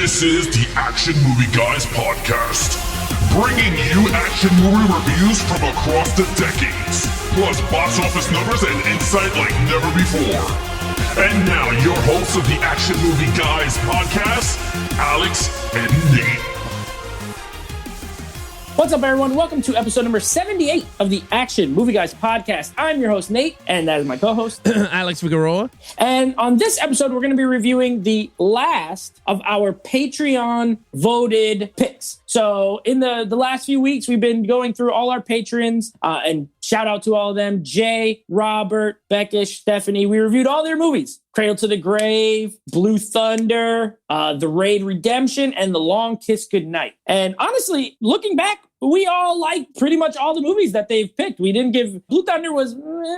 This is the Action Movie Guys podcast, bringing you action movie reviews from across the decades, plus box office numbers and insight like never before. And now, your hosts of the Action Movie Guys podcast, Alex and Nate. What's up, everyone? Welcome to episode number 78 of the Action Movie Guys podcast. I'm your host, Nate, and that is my co-host, Alex Figueroa. And on this episode, we're going to be reviewing the last of our Patreon voted picks. So in the last few weeks, we've been going through all our patrons, and shout out to all of them: Jay, Robert, Beckish, Stephanie. We reviewed all their movies: Cradle to the Grave, Blue Thunder, The Raid Redemption, and The Long Kiss Goodnight. And honestly, looking back, we all like pretty much all the movies that they've picked. We didn't give Blue Thunder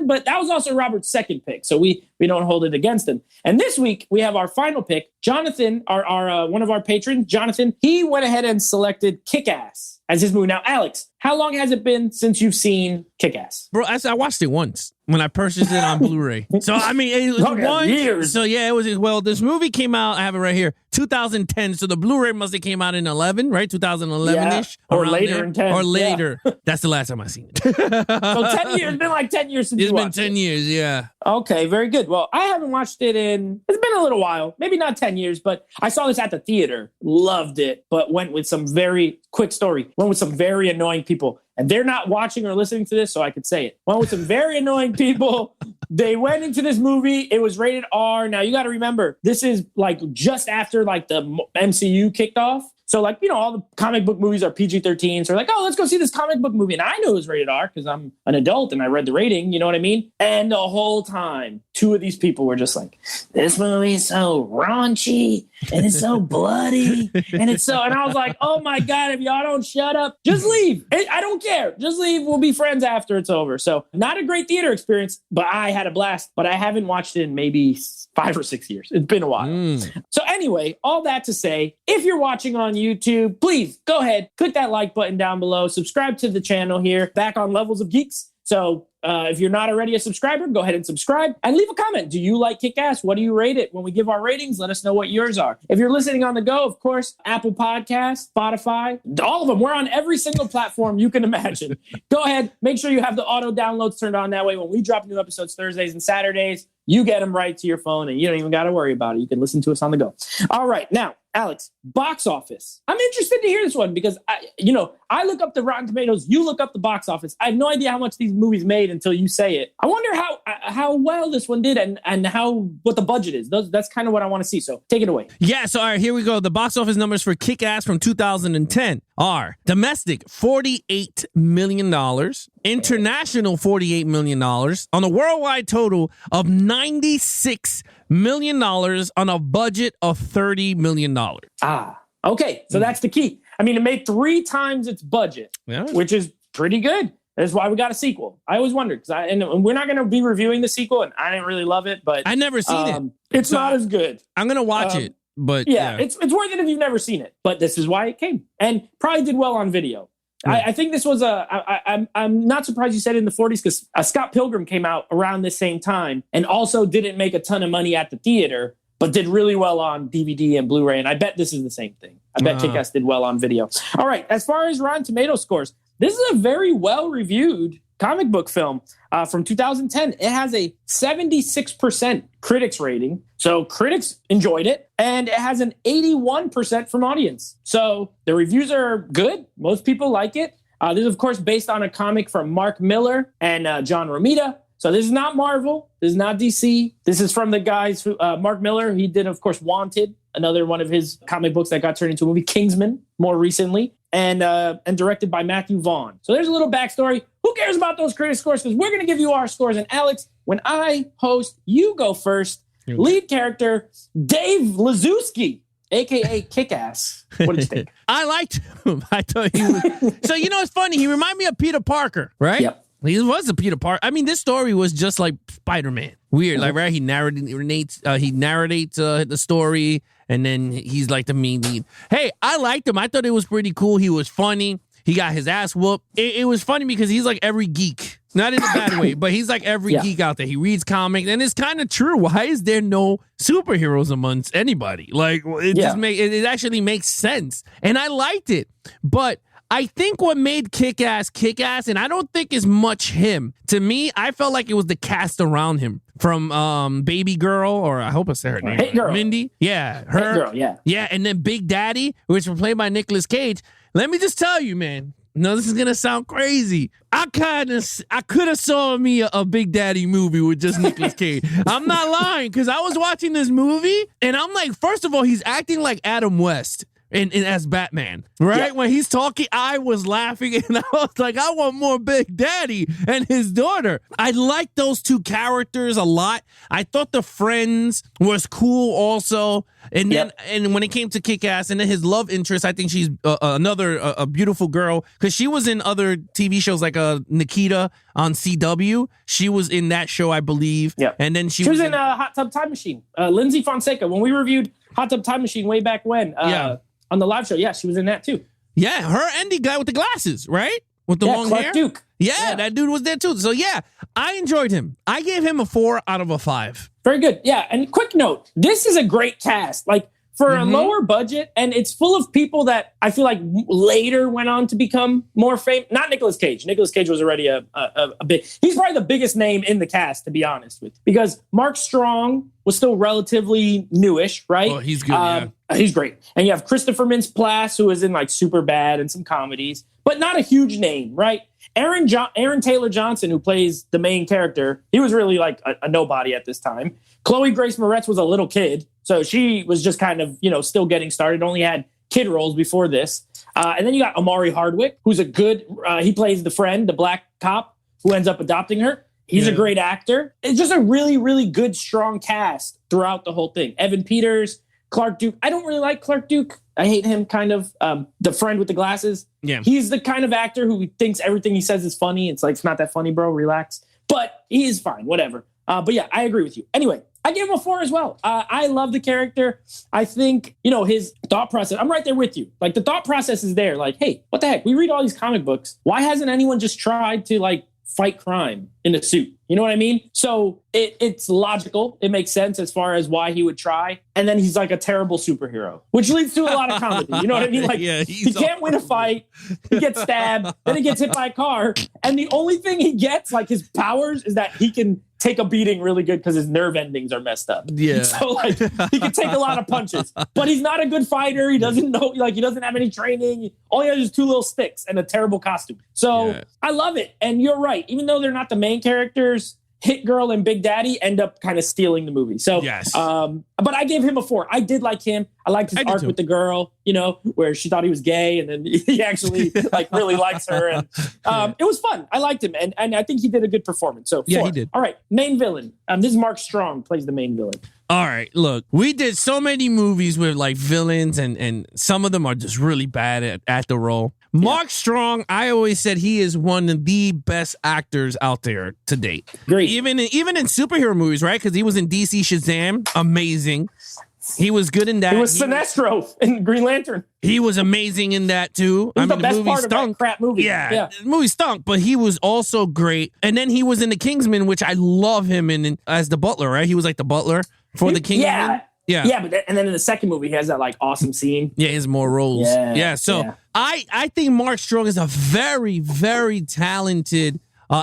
but that was also Robert's second pick, so we don't hold it against him. And this week we have our final pick. Jonathan, our one of our patrons, Jonathan, he went ahead and selected Kick-Ass as his movie. Now, Alex, how long has it been since you've seen Kick-Ass? Bro, I watched it once when I purchased it on Blu-ray. So, I mean, it was once. Years. So, yeah, it was, well, this movie came out, I have it right here, 2010. So the Blu-ray must have came out in 11, right? 2011-ish. Yeah. Or later there. In 10. Or later. Yeah. That's the last time I seen it. So 10 years. It's been like 10 years since you watched it. It's been 10 years, yeah. Okay, very good. Well, I haven't watched it it's been a little while. Maybe not 10 years, but I saw this at the theater. Loved it, but went with some very quick story. Went with some very annoying people. And they're not watching or listening to this, so I could say it. Went with some very annoying people. They went into this movie. It was rated R. Now, you got to remember, this is like just after like the MCU kicked off. So, like, you know, all the comic book movies are PG-13. So, like, oh, let's go see this comic book movie. And I knew it was rated R because I'm an adult and I read the rating. You know what I mean? And the whole time, two of these people were just like, this movie is so raunchy and it's so bloody. And I was like, oh my God, if y'all don't shut up, just leave. I don't care. Just leave. We'll be friends after it's over. So, not a great theater experience, but I had a blast. But I haven't watched it in maybe 5 or 6 years. It's been a while. So anyway, all that to say, if you're watching on YouTube, please go ahead, click that like button down below, subscribe to the channel here, back on Levels of Geeks. So if you're not already a subscriber, go ahead and subscribe and leave a comment. Do you like Kick-Ass? What do you rate it? When we give our ratings, let us know what yours are. If you're listening on the go, of course, Apple Podcasts, Spotify, all of them. We're on every single platform you can imagine. Go ahead, make sure you have the auto downloads turned on. That way, when we drop new episodes Thursdays and Saturdays, you get them right to your phone and you don't even got to worry about it. You can listen to us on the go. All right. Now, Alex, box office. I'm interested to hear this one because, I look up the Rotten Tomatoes. You look up the box office. I have no idea how much these movies made until you say it. I wonder how well this one did and what the budget is. That's kind of what I want to see. So take it away. Yeah, so all right, here we go. The box office numbers for Kick-Ass from 2010 are domestic, $48 million, international, $48 million, on a worldwide total of $96 million on a budget of $30 million. Okay. So that's the key. I mean, it made 3 times its budget, which is pretty good. That's why we got a sequel. I always wondered, and we're not going to be reviewing the sequel, and I didn't really love it, but I never seen it. It's not as good. I'm going to watch it, but yeah, it's worth it if you've never seen it. But this is why it came, and probably did well on video. Yeah. I think this was I'm not surprised you said in the 40s because Scott Pilgrim came out around the same time and also didn't make a ton of money at the theater, but did really well on DVD and Blu-ray. And I bet this is the same thing. I bet Kick-Ass did well on video. All right. As far as Rotten Tomatoes scores, this is a very well-reviewed comic book film from 2010. It has a 76% critics rating. So critics enjoyed it. And it has an 81% from audience. So the reviews are good. Most people like it. This is, of course, based on a comic from Mark Miller and John Romita. So this is not Marvel. This is not DC. This is from the guys who, Mark Miller, he did, of course, Wanted, another one of his comic books that got turned into a movie, Kingsman, more recently, and directed by Matthew Vaughn. So there's a little backstory. Who cares about those critic scores? Because we're going to give you our scores. And Alex, when I host, you go first. Lead character, Dave Lazowski, a.k.a. Kick-Ass. What did you think? I liked him. I thought he was... So, it's funny. He reminded me of Peter Parker, right? Yep. He was a Peter Parker. I mean, this story was just like Spider-Man. Weird, like, right? He narrates the story, and then he's like the main lead. Hey, I liked him. I thought it was pretty cool. He was funny. He got his ass whooped. It was funny because he's like every geek Not in a bad way, but he's like every geek out there. He reads comics, and it's kind of true. Why is there no superheroes amongst anybody? Like, it actually makes sense. And I liked it. But I think what made Kick-Ass, and I don't think it's much him. To me, I felt like it was the cast around him. From Baby Girl, or I hope I said her name. Hit Girl. Mindy. Yeah, her. Hit Girl, yeah. Yeah, and then Big Daddy, which was played by Nicolas Cage. Let me just tell you, man. No, this is gonna sound crazy. I could have saw me a Big Daddy movie with just Nicolas Cage. I'm not lying, because I was watching this movie and I'm like, first of all, he's acting like Adam West in as Batman, right? Yeah. When he's talking, I was laughing and I was like, I want more Big Daddy and his daughter. I like those two characters a lot. I thought the friends was cool also. And then, and when it came to Kick-Ass, and then his love interest, I think she's a beautiful girl, because she was in other TV shows like Nikita on CW. She was in that show, I believe. Yeah. And then she was in Hot Tub Time Machine. Lindsay Fonseca, when we reviewed Hot Tub Time Machine way back when, on the live show, she was in that too. Yeah, her and the guy with the glasses, right? With the long Clark hair? Duke. Yeah, that dude was there too. So I enjoyed him. I gave him a 4 out of a 5. Very good. Yeah, and quick note, this is a great cast. Like, for a lower budget, and it's full of people that I feel like later went on to become more famous. Not Nicolas Cage. Nicolas Cage was already a big... He's probably the biggest name in the cast, to be honest with you. Because Mark Strong was still relatively newish, right? Oh, he's good, He's great. And you have Christopher Mintz-Plasse, who is in like Superbad and some comedies, but not a huge name, right? Aaron Taylor Johnson, who plays the main character, he was really like a nobody at this time. Chloe Grace Moretz was a little kid, so she was just kind of, still getting started, only had kid roles before this. And then you got Omari Hardwick, who's a good, he plays the friend, the black cop who ends up adopting her. He's a great actor. It's just a really, really good, strong cast throughout the whole thing. Evan Peters, Clark Duke. I don't really like Clark Duke. I hate him, kind of. The friend with the glasses. Yeah. He's the kind of actor who thinks everything he says is funny. It's like, it's not that funny, bro. Relax. But he is fine. Whatever. But yeah, I agree with you. Anyway, I gave him a 4 as well. I love the character. I think, his thought process. I'm right there with you. Like, the thought process is there. Like, hey, what the heck? We read all these comic books. Why hasn't anyone just tried to, fight crime in a suit? You know what I mean? So it's logical. It makes sense as far as why he would try. And then he's like a terrible superhero, which leads to a lot of comedy. You know what I mean? Like, he can't win a fight. He gets stabbed. Then he gets hit by a car. And the only thing he gets, like his powers, is that he can take a beating really good because his nerve endings are messed up. Yeah. So he can take a lot of punches, but he's not a good fighter. He doesn't know, he doesn't have any training. All he has is 2 little sticks and a terrible costume. So I love it. And you're right. Even though they're not the main characters, Hit Girl and Big Daddy end up kind of stealing the movie. So, but I gave him a 4. I did like him. I liked his arc with the girl, where she thought he was gay, and then he actually really likes her. And it was fun. I liked him, and I think he did a good performance. So 4. Yeah, he did. All right, main villain. This is Mark Strong plays the main villain. All right, look, we did so many movies with villains, and some of them are just really bad at the role. Mark Strong, I always said he is one of the best actors out there to date. Great. Even in superhero movies, right? Because he was in DC Shazam. Amazing. He was good in that. He was Sinestro in Green Lantern. He was amazing in that too. The best part of that crap movie. Yeah, the movie stunk, but he was also great. And then he was in The Kingsman, which I love him in as the butler, right? He was like the butler for The Kingsman. Yeah, but and then in the second movie, he has that awesome scene. Yeah, he has more roles. So I think Mark Strong is a very, very talented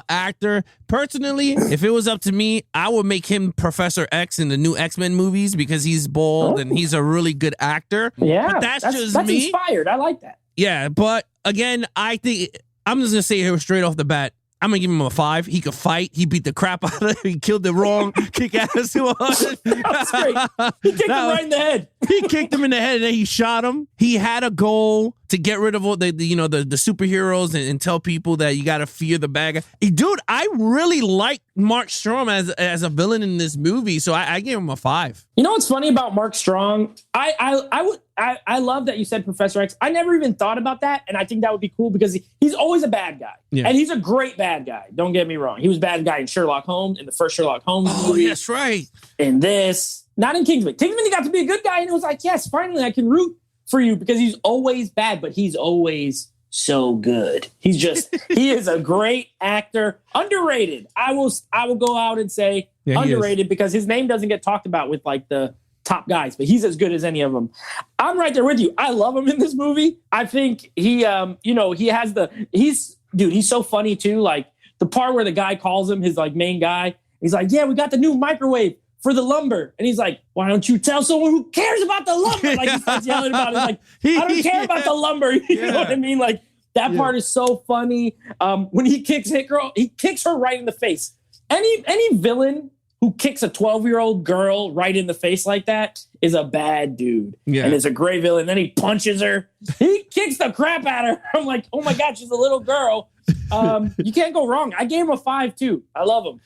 actor. Personally, if it was up to me, I would make him Professor X in the new X-Men movies because he's bald and he's a really good actor. Yeah, but that's just me. Inspired. I like that. Yeah, but again, I think I'm just gonna say here straight off the bat, I'm gonna give him a 5. He could fight. He beat the crap out of him. He killed the wrong kick-ass. That's great. He kicked him right in the head. He kicked him in the head and then he shot him. He had a goal to get rid of all the superheroes and tell people that you got to fear the bad guy. Dude, I really like Mark Strong as a villain in this movie, so I gave him a 5. You know what's funny about Mark Strong? I love that you said Professor X. I never even thought about that, and I think that would be cool because he's always a bad guy, and he's a great bad guy. Don't get me wrong; he was a bad guy in Sherlock Holmes, in the first Sherlock Holmes movie. That's right. In this, not in Kingsman. Kingsman, he got to be a good guy, and it was like, yes, finally, I can root for you because he's always bad, but he's always so good. He is a great actor. Underrated. I will go out and say underrated because his name doesn't get talked about with like the top guys, but he's as good as any of them. I'm right there with you. I love him in this movie. I think he's so funny too. Like the part where the guy calls him his like main guy, he's like, yeah, we got the new microwave for the lumber. And he's like, why don't you tell someone who cares about the lumber? Like he starts yelling about it. Like, I don't care about the lumber. You know what I mean? Like that part is so funny. When he kicks Hit Girl, he kicks her right in the face. Any villain who kicks a 12-year-old girl right in the face like that is a bad dude. Yeah. And is a great villain. Then he punches her. He kicks the crap out of her. I'm like, oh my God, she's a little girl. You can't go wrong. I gave him a 5 too. I love him.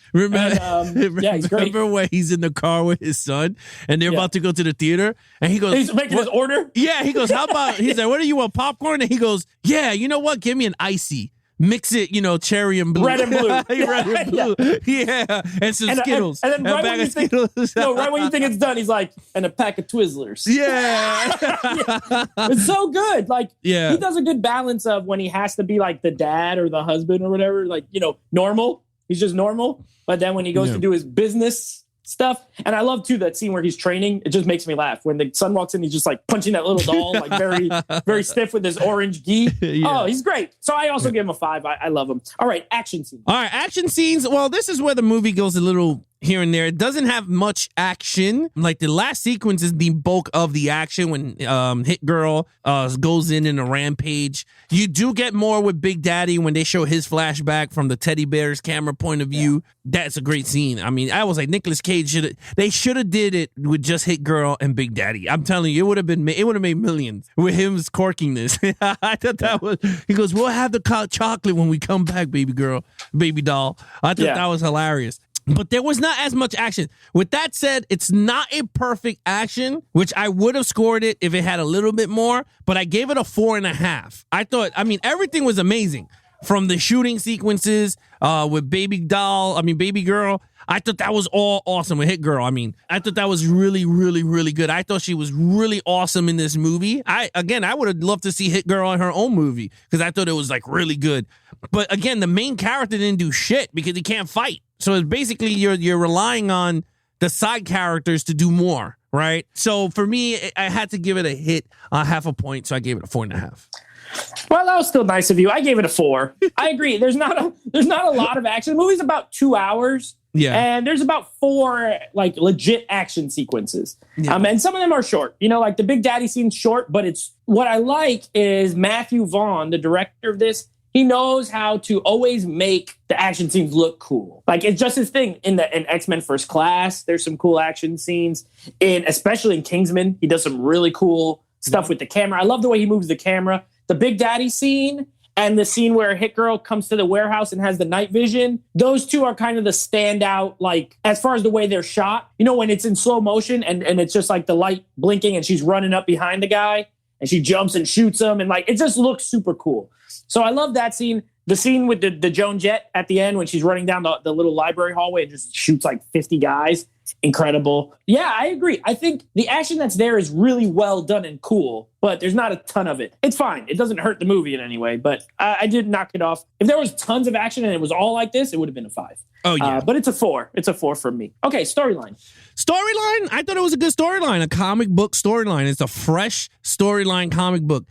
Yeah, he's great. Remember when he's in the car with his son and they're about to go to the theater and he goes, he's making his order. Yeah, he goes, how about, he's like, what do you want, popcorn? And he goes, yeah, you know what? Give me an icy. Mix it, cherry and blue. Red and blue. Red and blue. Yeah. And some Skittles. And then right when, right when you think it's done, he's like, and a pack of Twizzlers. Yeah. It's so good. Like, he does a good balance of when he has to be like the dad or the husband or whatever, like, normal. He's just normal. But then when he goes to do his business stuff. And I love too that scene where he's training. It just makes me laugh. When the son walks in, he's just like punching that little doll, like very, very stiff with his orange gi. Oh, he's great. So I also give him a 5. I love him. All right, action scenes. All right, action scenes. Well, this is where the movie goes a little here and there. It doesn't have much action. Like the last sequence is the bulk of the action when Hit Girl goes in a rampage. You do get more with Big Daddy when they show his flashback from the teddy bear's camera point of view. That's a great scene. I mean, I was like, Nicolas Cage should have did it with just Hit Girl and Big Daddy. I'm telling you, it would have made millions with him corking this. I thought that was, he goes, we'll have the chocolate when we come back, baby doll. I thought that was hilarious. But there was not as much action. With that said, it's not a perfect action, which I would have scored it if it had a little bit more, but I gave it a 4.5. Everything was amazing. From the shooting sequences with Baby Girl. I thought that was all awesome with Hit Girl. I thought that was really, really, really good. I thought she was really awesome in this movie. I would have loved to see Hit Girl in her own movie because I thought it was like really good. But again, the main character didn't do shit because he can't fight. So it's basically you're relying on the side characters to do more, right? So for me, I had to give it a hit, half a point. So I gave it a 4.5. Well, that was still nice of you. I gave it a 4. I agree. There's not a lot of action. The movie's about 2 hours. Yeah. And there's about 4 like legit action sequences. Yeah. And some of them are short. Like the Big Daddy scene's short, but it's what I like is Matthew Vaughn, the director of this. He knows how to always make the action scenes look cool. Like it's just his thing. In X-Men First Class, there's some cool action scenes. Especially in Kingsman, he does some really cool stuff with the camera. I love the way he moves the camera. The Big Daddy scene and the scene where Hit Girl comes to the warehouse and has the night vision, those two are kind of the standout, like, as far as the way they're shot. When it's in slow motion and it's just like the light blinking and she's running up behind the guy and she jumps and shoots him and like, it just looks super cool. So I love that scene. The scene with the Joan Jett at the end when she's running down the little library hallway and just shoots like 50 guys. Incredible. Yeah, I agree. I think the action that's there is really well done and cool, but there's not a ton of it. It's fine. It doesn't hurt the movie in any way, but I did knock it off. If there was tons of action and it was all like this, it would have been a 5. Oh, yeah. But it's a 4. It's a 4 from me. Okay, storyline. I thought it was a good storyline, a comic book storyline. It's a fresh storyline comic book.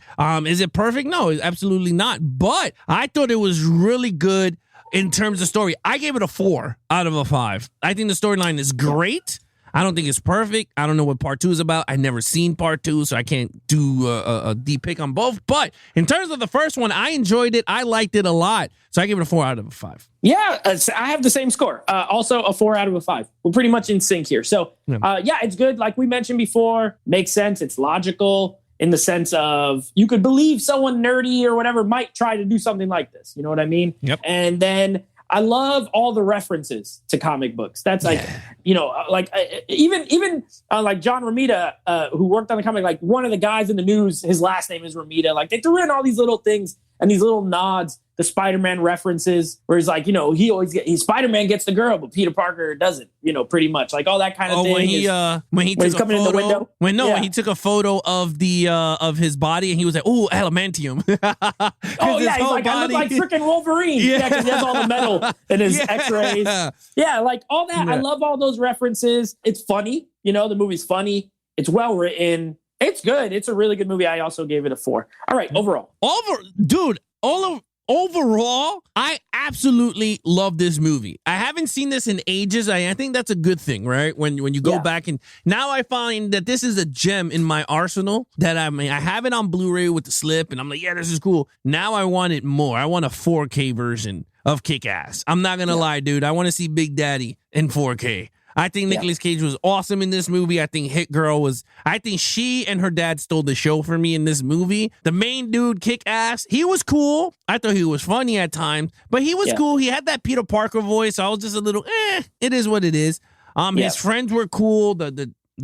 Is it perfect? No, absolutely not. But I thought it was really good in terms of story. I gave it a 4 out of a 5. I think the storyline is great. I don't think it's perfect. I don't know what part 2 is about. I've never seen part 2, so I can't do a deep pick on both. But in terms of the first one, I enjoyed it. I liked it a lot. So I give it a 4 out of a 5. Yeah, I have the same score. Also a 4 out of a 5. We're pretty much in sync here. So it's good. Like we mentioned before, makes sense. It's logical in the sense of you could believe someone nerdy or whatever might try to do something like this. You know what I mean? Yep. And then I love all the references to comic books. That's like, even like John Romita, who worked on the comic, like one of the guys in the news, his last name is Romita. Like they threw in all these little things and these little nods, the Spider-Man references, where he's like, you know, Spider-Man gets the girl, but Peter Parker doesn't, you know, pretty much like all that kind of thing. When he he's coming in the window. When he took a photo of the of his body and he was like, "Ooh, adamantium." Oh yeah, he's like, I look like freaking Wolverine. Yeah, because he has all the metal in his X-rays. Yeah, like all that. I love all those references. It's funny, you know, the movie's funny. It's well written. It's good. It's a really good movie. I also gave it a 4. All right, overall, overall, I absolutely love this movie. I haven't seen this in ages. I think that's a good thing, right? When you go back, and now I find that this is a gem in my arsenal that I have it on Blu-ray with the slip, and I'm like, yeah, this is cool. Now I want it more. I want a 4K version of Kick-Ass. I'm not going to lie, dude. I want to see Big Daddy in 4K. I think Nicolas Cage was awesome in this movie. I think I think she and her dad stole the show for me in this movie. The main dude, Kick-Ass, he was cool. I thought he was funny at times, but he was cool. He had that Peter Parker voice. So I was just a little, it is what it is. His friends were cool.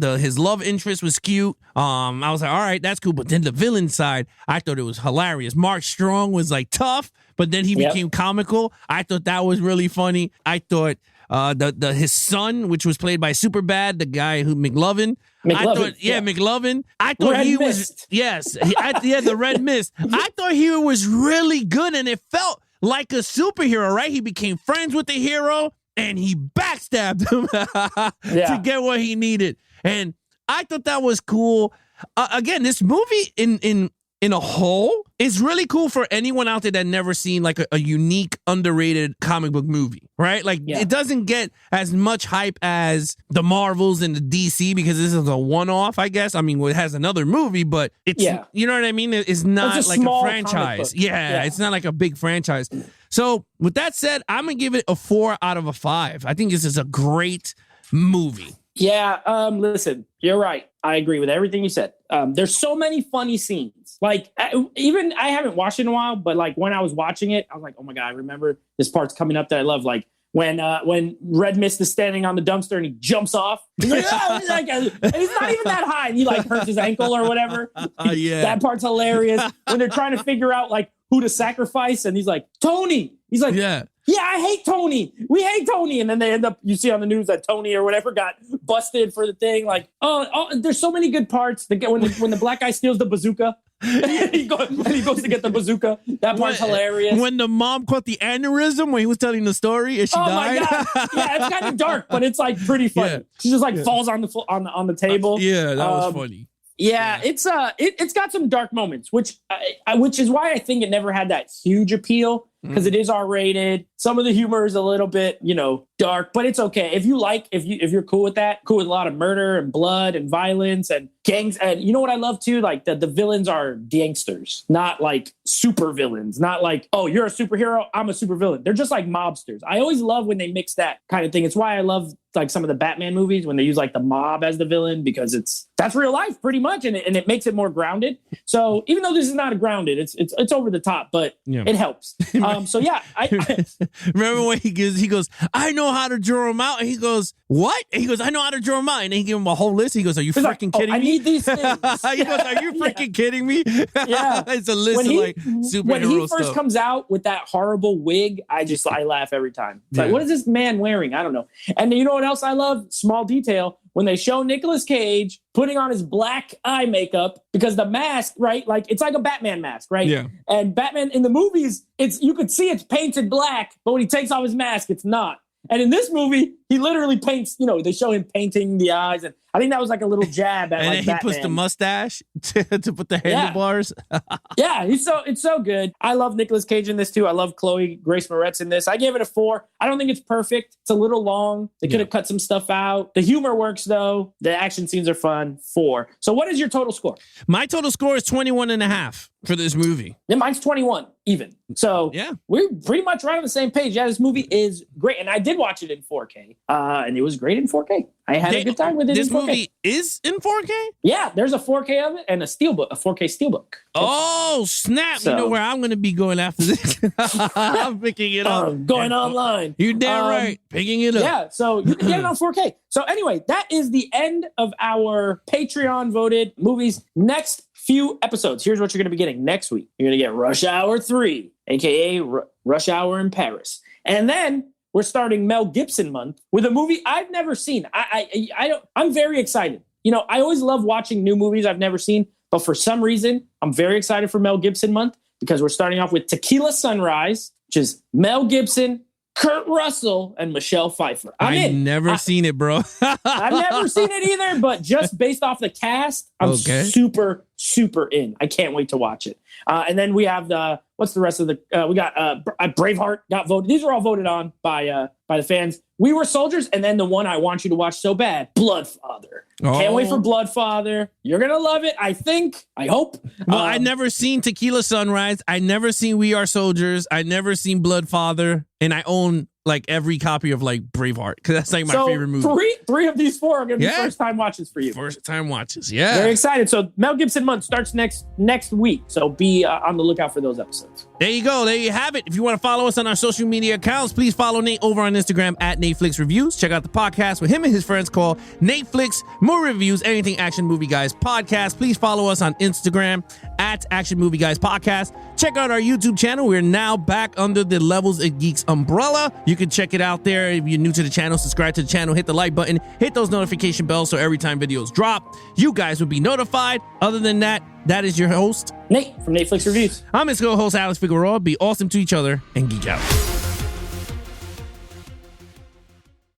His love interest was cute. I was like, all right, that's cool. But then the villain side, I thought it was hilarious. Mark Strong was like tough, but then he became comical. I thought that was really funny. I thought his son, which was played by Superbad, the guy who McLovin. McLovin. I thought Red he Mist. was the Red Mist. I thought he was really good, and it felt like a superhero, right? He became friends with the hero, and he backstabbed him to get what he needed. And I thought that was cool. Again, this movie in a whole is really cool for anyone out there that never seen like a unique, underrated comic book movie, right? Like it doesn't get as much hype as the Marvels and the DC because this is a one-off, I guess. I mean, it has another movie, but it's, you know what I mean? It's not like a franchise. Yeah, it's not like a big franchise. So with that said, I'm going to give it a 4 out of a 5. I think this is a great movie. Yeah, listen, you're right. I agree with everything you said. There's so many funny scenes. Like, even I haven't watched it in a while, but like when I was watching it, I was like, oh my God, I remember this part's coming up that I love. Like when Red Mist is standing on the dumpster and he jumps off. He's like, oh, and he's not even that high. And he like hurts his ankle or whatever. That part's hilarious. When they're trying to figure out like who to sacrifice. And he's like, Tony. He's like, yeah, I hate Tony. We hate Tony. And then they end up, you see on the news that Tony or whatever got busted for the thing. Like, there's so many good parts. When the black guy steals the bazooka, he goes to get the bazooka. That part's hilarious. When the mom caught the aneurysm when he was telling the story and she died. My God. Yeah, it's kind of dark, but it's like pretty funny. Yeah. She just like falls on the table. That was funny. Yeah, it's got some dark moments, which is why I think it never had that huge appeal because it is R-rated. Some of the humor is a little bit, dark, but it's okay. If you're cool with that, cool with a lot of murder and blood and violence and gangs. And you know what I love too? Like the villains are gangsters, not like super villains, not like, oh, you're a superhero, I'm a super villain. They're just like mobsters. I always love when they mix that kind of thing. It's why I love like some of the Batman movies when they use like the mob as the villain because that's real life pretty much. And it makes it more grounded. So even though this is not a grounded, it's over the top, but it helps. So yeah, I remember when he goes, I know how to draw him out. And he goes, what? And he goes, I know how to draw him out. And then he gave him a whole list. He goes, are you freaking kidding me? I need these things. He goes, are you freaking kidding me? Yeah. It's a list of like superhero stuff. When he first comes out with that horrible wig, I laugh every time. It's like, what is this man wearing? I don't know. And you know what else I love? Small detail. When they show Nicolas Cage putting on his black eye makeup because the mask, right? Like it's like a Batman mask, right? Yeah. And Batman in the movies, you could see it's painted black, but when he takes off his mask, it's not. And in this movie, he literally paints, they show him painting the eyes. And I think that was like a little jab at and like then he Batman. puts the mustache to put the handlebars. Yeah, it's so good. I love Nicolas Cage in this too. I love Chloe Grace Moretz in this. I gave it a 4. I don't think it's perfect. It's a little long. They could have cut some stuff out. The humor works though. The action scenes are fun. 4. So what is your total score? My total score is 21.5 for this movie. Yeah, mine's 21 even. So we're pretty much right on the same page. Yeah, this movie is great. And I did watch it in 4K. And it was great in 4K. I had a good time with it in 4K. This movie is in 4K? Yeah, there's a 4K of it and a 4K steelbook. Oh, snap. So, you know where I'm going to be going after this. I'm picking it up. Going online. You're damn right. Picking it up. Yeah, so you can get it on 4K. So anyway, that is the end of our Patreon voted movies. Next few episodes. Here's what you're going to be getting next week. You're going to get Rush Hour 3, aka Rush Hour in Paris. And then we're starting Mel Gibson month with a movie I've never seen. I'm very excited. You know, I always love watching new movies I've never seen, but for some reason, I'm very excited for Mel Gibson month because we're starting off with Tequila Sunrise, which is Mel Gibson, Kurt Russell, and Michelle Pfeiffer. I've never seen it, bro. I've never seen it either, but just based off the cast, I'm super in. I can't wait to watch it. And then we have what's the rest of the? We got Braveheart got voted. These were all voted on by the fans. We Were Soldiers, and then the one I want you to watch so bad, Bloodfather. Can't wait for Bloodfather. You're gonna love it. I think. I hope. Well, I never seen Tequila Sunrise. I never seen We Are Soldiers. I never seen Bloodfather, and I own like every copy of like Braveheart because that's like my favorite movie. Three of these four are gonna be first time watches for you. First time watches, yeah. Very excited. So Mel Gibson month starts next week. So be on the lookout for those episodes. There you go. There you have it. If you want to follow us on our social media accounts, please follow Nate over on Instagram at NateFlix Reviews. Check out the podcast with him and his friends called NateFlix Movie Reviews, Anything Action Movie Guys Podcast. Please follow us on Instagram at Action Movie Guys Podcast. Check out our YouTube channel. We're now back under the Levels of Geeks umbrella. You can check it out there. If you're new to the channel, subscribe to the channel, hit the like button, hit those notification bells so every time videos drop, you guys will be notified. Other than that, that is your host, Nate from NateFlix Reviews. I'm his co-host, Alex Figueroa. Be awesome to each other and geek out.